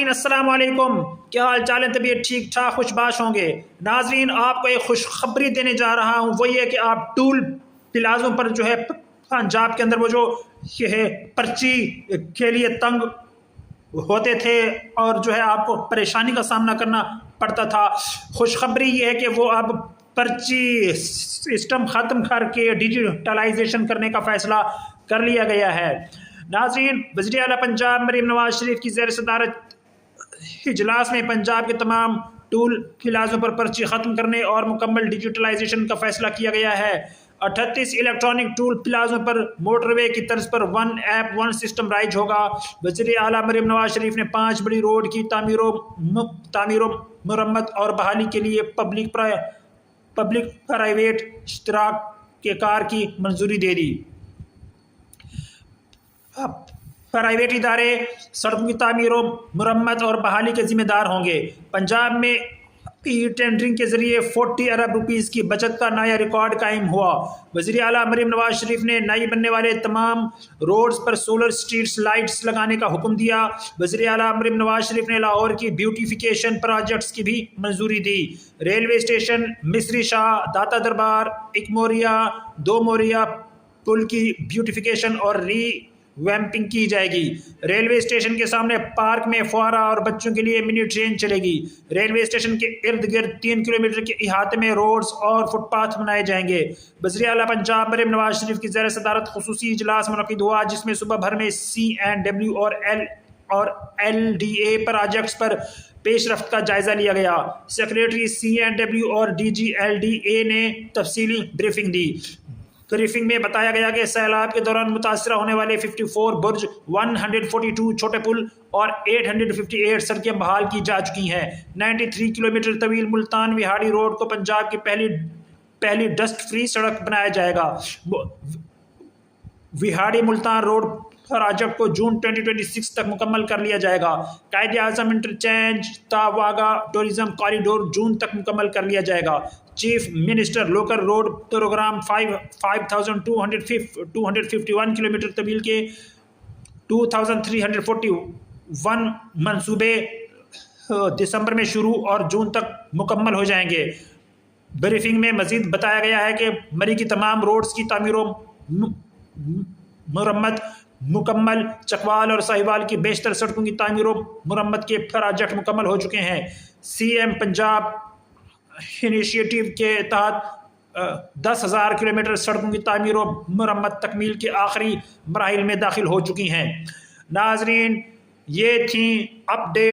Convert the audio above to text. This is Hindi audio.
नाजरीन अस्सलाम वालेकुम, क्या हाल चाल है? तबीयत ठीक ठाक खुशबाश होंगे। नाजरीन आपको एक खुशखबरी देने जा रहा हूँ, वो ये कि आप टूल प्लाज़ों पर जो है पंजाब के अंदर वो जो ये है पर्ची के लिए तंग होते थे और जो है आपको परेशानी का सामना करना पड़ता था। खुशखबरी ये है कि वो अब पर्ची सिस्टम ख़त्म करके डिजिटलाइजेशन करने का फ़ैसला कर लिया गया है। नाज़रीन, वज़ीर आला पंजाब मरीम नवाज शरीफ की ज़ेर सदारत इजलास में पंजाब के तमाम टूल प्लाज़ों पर पर्ची ख़त्म करने और मुकम्मल डिजिटलाइजेशन का फ़ैसला किया गया है। 38 इलेक्ट्रॉनिक टूल प्लाज़ों पर मोटरवे की तर्ज पर one app one system rise होगा। वज़ीर आला मरीम नवाज शरीफ ने 5 बड़ी रोड की तामीरों मुरम्मत और बहाली के लिए पब्लिक प्राइवेट इश्तराक के कार की मंजूरी दे दी। प्राइवेट इदारे सड़कों की तामीरों मुरम्मत और बहाली के जिम्मेदार होंगे। पंजाब में ई टेंडरिंग के जरिए 40 अरब रुपीस की बचत का नया रिकॉर्ड कायम हुआ। वज़ीर आला मरीम नवाज शरीफ ने नई बनने वाले तमाम रोड्स पर सोलर स्ट्रीट लाइट्स लगाने का हुक्म दिया। वज़ीर आला मरीम नवाज शरीफ ने लाहौर की ब्यूटिफिकेशन प्रोजेक्ट्स की भी मंजूरी दी। रेलवे स्टेशन मिस्री शाह, दाता दरबार, एक मोरिया, 2 मोरिया पुल की ब्यूटिफिकेशन और वैम्पिंग की जाएगी। रेलवे स्टेशन के सामने पार्क में फुआरा और बच्चों के लिए मिनी ट्रेन चलेगी। रेलवे स्टेशन के इर्द गिर्द 3 किलोमीटर के इहाते में रोड्स और फुटपाथ बनाए जाएंगे। वज़ीर आला पंजाब मरीम नवाज शरीफ की ज़ेर सदारत खुसूसी इजलास मुनक़िद हुआ, जिसमें सुबह भर में C&W और LDA प्रोजेक्ट्स पर पेशरफ्त का जायजा लिया गया। सेक्रेटरी C&W और DG LDA ने तफसीली ब्रीफिंग दी। ब्रीफिंग में बताया गया कि सैलाब के दौरान मुतासरा होने वाले 54 बुर्ज, 142 छोटे पुल और 858 सड़कें बहाल की जा चुकी हैं। 93 किलोमीटर तवील मुल्तान विहाड़ी रोड को पंजाब की पहली डस्ट फ्री सड़क बनाया जाएगा। विहाड़ी मुल्तान रोड प्रोजेक्ट को जून 2026 तक मुकम्मल कर लिया जाएगा। Quaid e Azam interchange Wagah tourism corridor June तक मुकम्मल कर लिया जाएगा। Chief minister local road program 5251 kilometre तवील के 2341 मनसूबे दिसंबर में शुरू और जून तक मुकम्मल हो जाएंगे। ब्रीफिंग में मजीद बताया गया है कि मरी की तमाम रोड्स की तामीरों मुरम्मत मुकम्मल, चकवाल और साहिवाल की बेशतर सड़कों की तामीरों मुरम्मत के प्रोजेक्ट मुकम्मल हो चुके हैं। CM पंजाब इनिशिएटिव के तहत 10,000 किलोमीटर सड़कों की तामीरों मुरम्मत तकमील के आखिरी मराहिल में दाखिल हो चुकी हैं। नाजरीन, ये थी अपडेट।